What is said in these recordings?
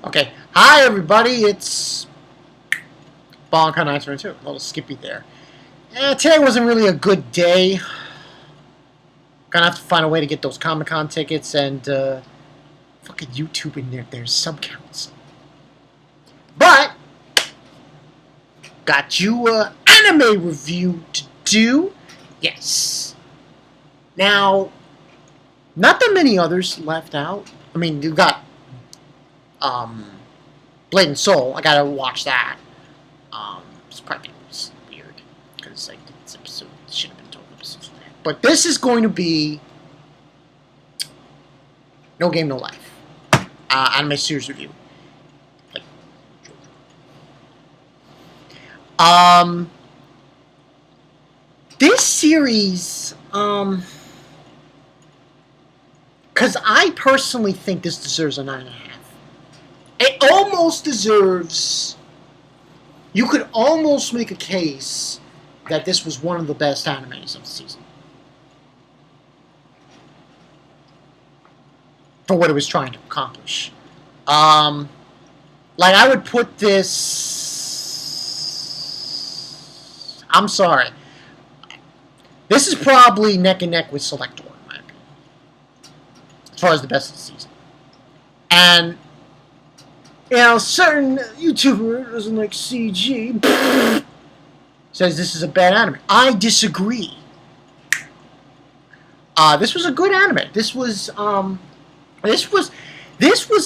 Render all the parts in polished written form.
Okay, hi everybody, it's Bonka922, a little skippy there. Today wasn't really a good day. Gonna have to find a way to get those Comic-Con tickets and fucking YouTube in their sub counts. But, got you an anime review to do. Yes. Now, not that many others left out. I mean, you got Blade and Soul. I gotta watch that. It's probably weird because like this episode should have been 12 episodes. But this is going to be No Game No Life anime series review. Like, this series, because I personally think this deserves a 9.5. It almost deserves. You could almost make a case that this was one of the best animes of the season. For what it was trying to accomplish. Like, I would put this. I'm sorry. This is probably neck and neck with Selector, in my opinion. As far as the best of the season. And, you know, certain YouTuber doesn't like CG says this is a bad anime. I disagree. This was a good anime. This was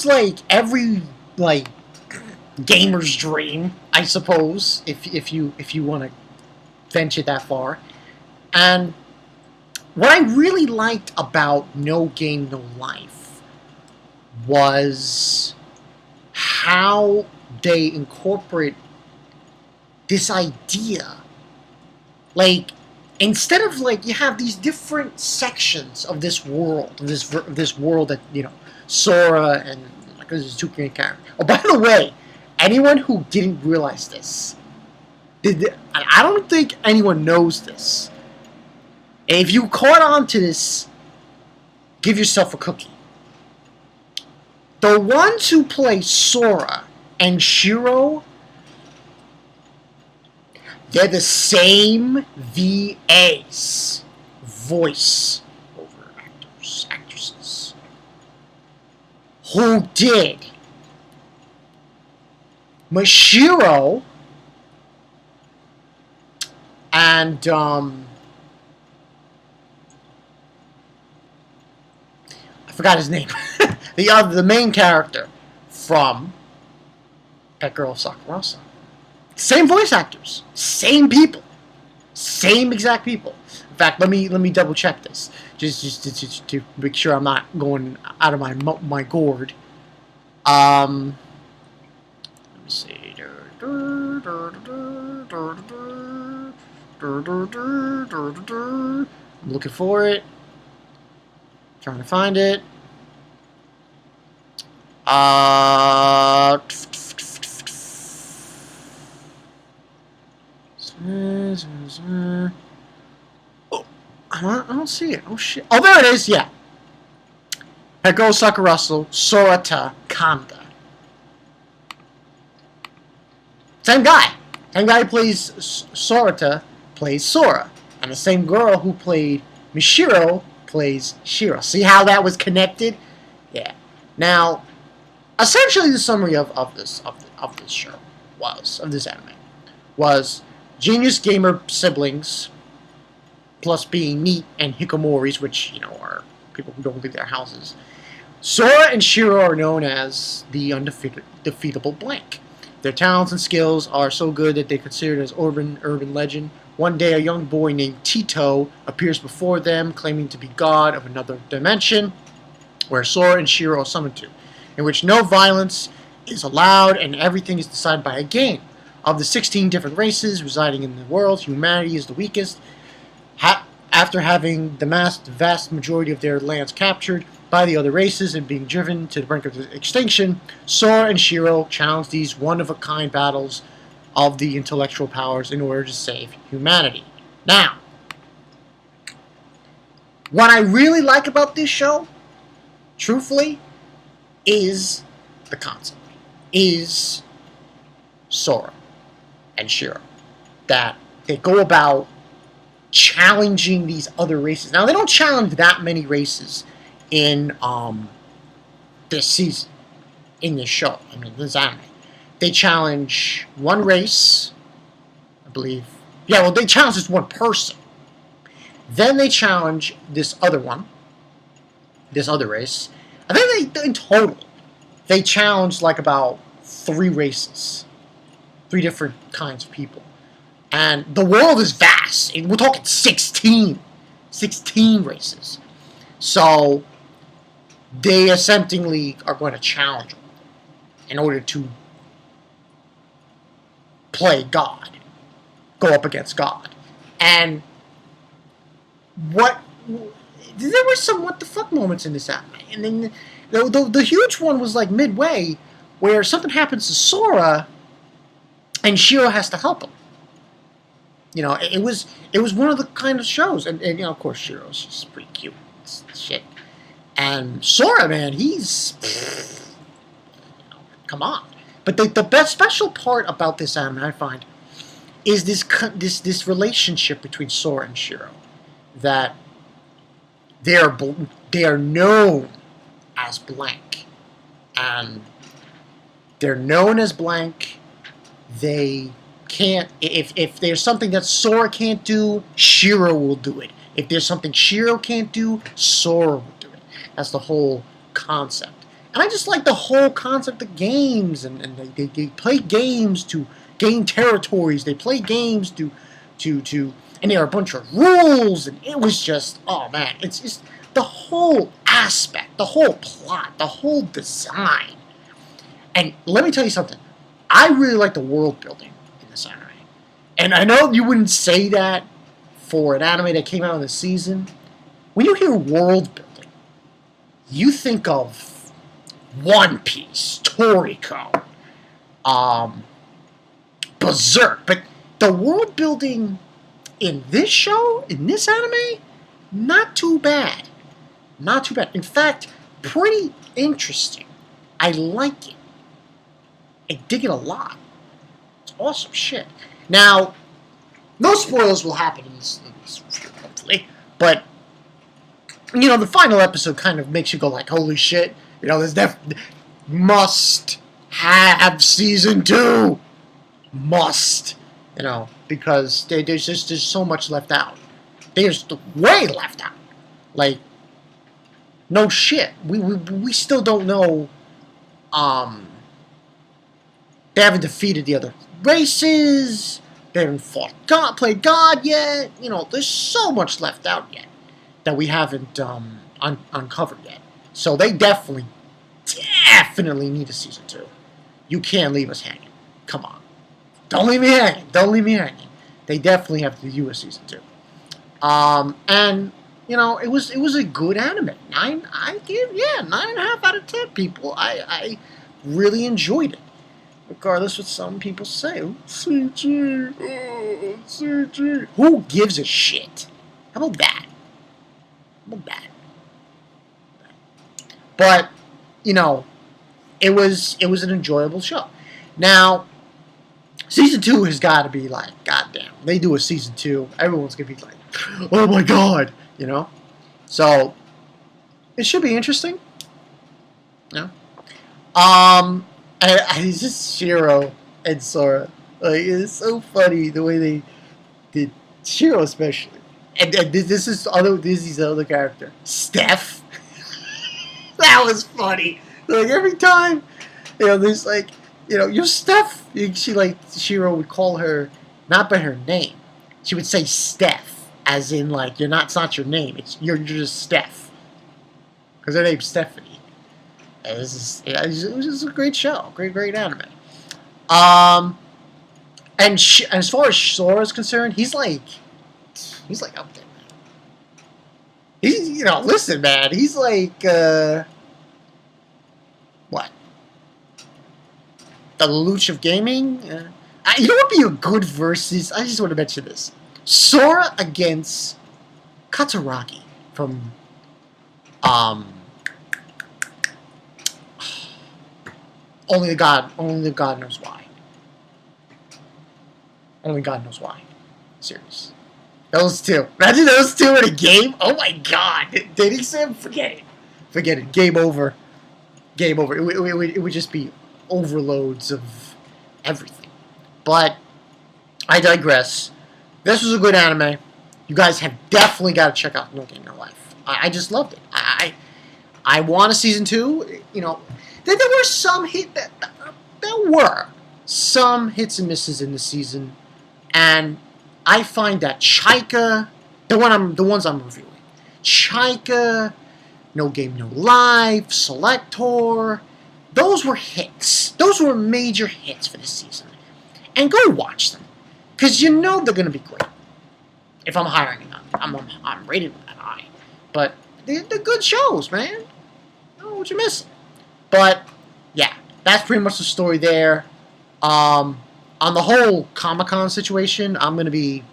like every like gamer's dream, I suppose, if you want to venture that far. And what I really liked about No Game No Life was how they incorporate this idea. Like, instead of like you have these different sections of this world, this world that, you know, Sora and like there's two main characters. Oh, by the way, anyone who didn't realize this, I don't think anyone knows this. If you caught on to this, give yourself a cookie. The ones who play Sora and Shiro, they're the same VAs, voice over actresses, who did Mashiro and I forgot his name. the main character from Pet Girl Sakurasa. Same voice actors, same people, same exact people. In fact, let me double check this, just to make sure I'm not going out of my gourd. Let me see. I'm looking for it. Trying to find it. Oh, I don't see it. Oh shit. Oh, there it is. Yeah. Peko Sakurasu Sorata Kanda. Same guy. Same guy who plays Sorata plays Sora, and the same girl who played Mishiro plays Shiro. See how that was connected? Yeah. Now, essentially, the summary of this show of this anime was genius gamer siblings, plus being neat and hikomoris, which, you know, are people who don't leave their houses. Sora and Shiro are known as the undefeatable blank. Their talents and skills are so good that they're considered as urban legend. One day, a young boy named Tito appears before them, claiming to be god of another dimension, where Sora and Shiro are summoned to, in which no violence is allowed and everything is decided by a game. Of the 16 different races residing in the world, humanity is the weakest. After having the vast majority of their lands captured by the other races and being driven to the brink of extinction, Sora and Shiro challenge these one-of-a-kind battles of the intellectual powers in order to save humanity. Now, what I really like about this show, truthfully, is the concept. is Sora and Shiro. That they go about challenging these other races. Now, they don't challenge that many races in this season, in this show. I mean, this anime. They challenge one race, I believe. Yeah, well, they challenge this one person. Then they challenge this other one, this other race. I think in total, they challenged like about 3 races, 3 different kinds of people. And the world is vast. We're talking 16 races. So they essentially are going to challenge them in order to play God, go up against God. And there were some what the fuck moments in this anime. And then the huge one was like midway, where something happens to Sora, and Shiro has to help him. You know, it was one of the kind of shows, and you know, of course, Shiro's just pretty cute, shit. And Sora, man, he's come on. But the best special part about this anime, I find, is this relationship between Sora and Shiro, that they are known as blank, and they're known as blank. They can't, if there's something that Sora can't do, Shiro will do it. If there's something Shiro can't do, Sora will do it. That's the whole concept. And I just like the whole concept of games, and they play games to gain territories. They play games to and there are a bunch of rules, and it was just, oh man, it's just the whole aspect, the whole plot, the whole design. And let me tell you something, I really like the world building in this anime. And I know you wouldn't say that for an anime that came out in the season. When you hear world building, you think of One Piece, Toriko, Berserk. But the world building in this show, in this anime, not too bad. Not too bad. In fact, pretty interesting. I like it. I dig it a lot. It's awesome shit. Now, no spoilers will happen in this hopefully, but you know, the final episode kind of makes you go like, holy shit, you know, there's must have season 2. Must, you know, because there's so much left out. There's way left out. Like, no shit. We still don't know. They haven't defeated the other races. They haven't played God yet. You know, there's so much left out yet that we haven't uncovered yet. So they definitely need a season 2. You can't leave us hanging. Come on. Don't leave me hanging. Don't leave me hanging. They definitely have to do a season 2. And you know, it was a good anime. 9.5 out of 10. People, I really enjoyed it. Regardless what some people say. Oh, CG. Oh, CG. Who gives a shit? How about that? But, you know, it was an enjoyable show. Now, season 2 has got to be like, goddamn. They do a season 2, everyone's going to be like, oh my god, you know? So, it should be interesting. Yeah. It's just Shiro and Sora. Like, it's so funny the way they did Shiro, especially. And this is his other character, Steph. That was funny. Like, every time, you know, there's like, you know, you're Steph. She, like, Shiro would call her not by her name. She would say Steph, as in, like, it's not your name. You're just Steph, because her name's Stephanie. It was just a great show, great anime. And as far as Sora's concerned, he's like up there, man. He's, you know, listen, man, he's like what? The Lelouch of gaming? You know what would be a good versus? I just want to mention this: Sora against Kataragi from Only God knows why. Only God knows why. Serious. Those two. Imagine those two in a game. Oh my God. Dating sim? Forget it. Forget it. Game over. Game over. It would just be overloads of everything. But I digress. This was a good anime. You guys have definitely got to check out No Game No Life. I just loved it. I want a season 2. You know, there were some there were some hits and misses in the season, and I find that Chaika, the ones I'm reviewing, Chaika, No Game No Life, Selector, those were hits. Those were major hits for this season, and go watch them, because you know they're gonna be great. If I'm hiring them, I'm rating them that high, but they're good shows, man. I don't know what you're missing. But yeah, that's pretty much the story there. On the whole Comic-Con situation, I'm gonna be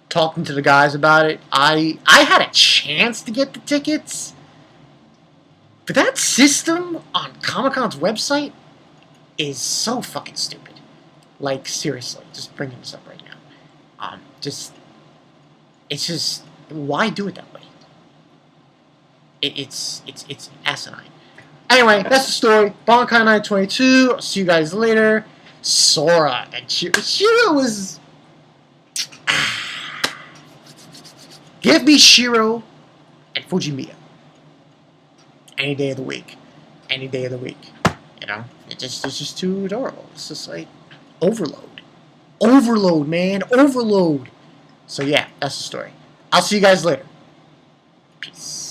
talking to the guys about it. I had a chance to get the tickets, but that system on Comic-Con's website is so fucking stupid. Like, seriously, just bringing this up right now. It's just, why do it that way? It's asinine. Anyway, that's the story. Bankai 922. I'll see you guys later. Sora and Shiro was. Give me Shiro and Fujimiya. Any day of the week. Any day of the week. You know? It's just too adorable. It's just like overload. Overload, man. Overload. So yeah, that's the story. I'll see you guys later. Peace.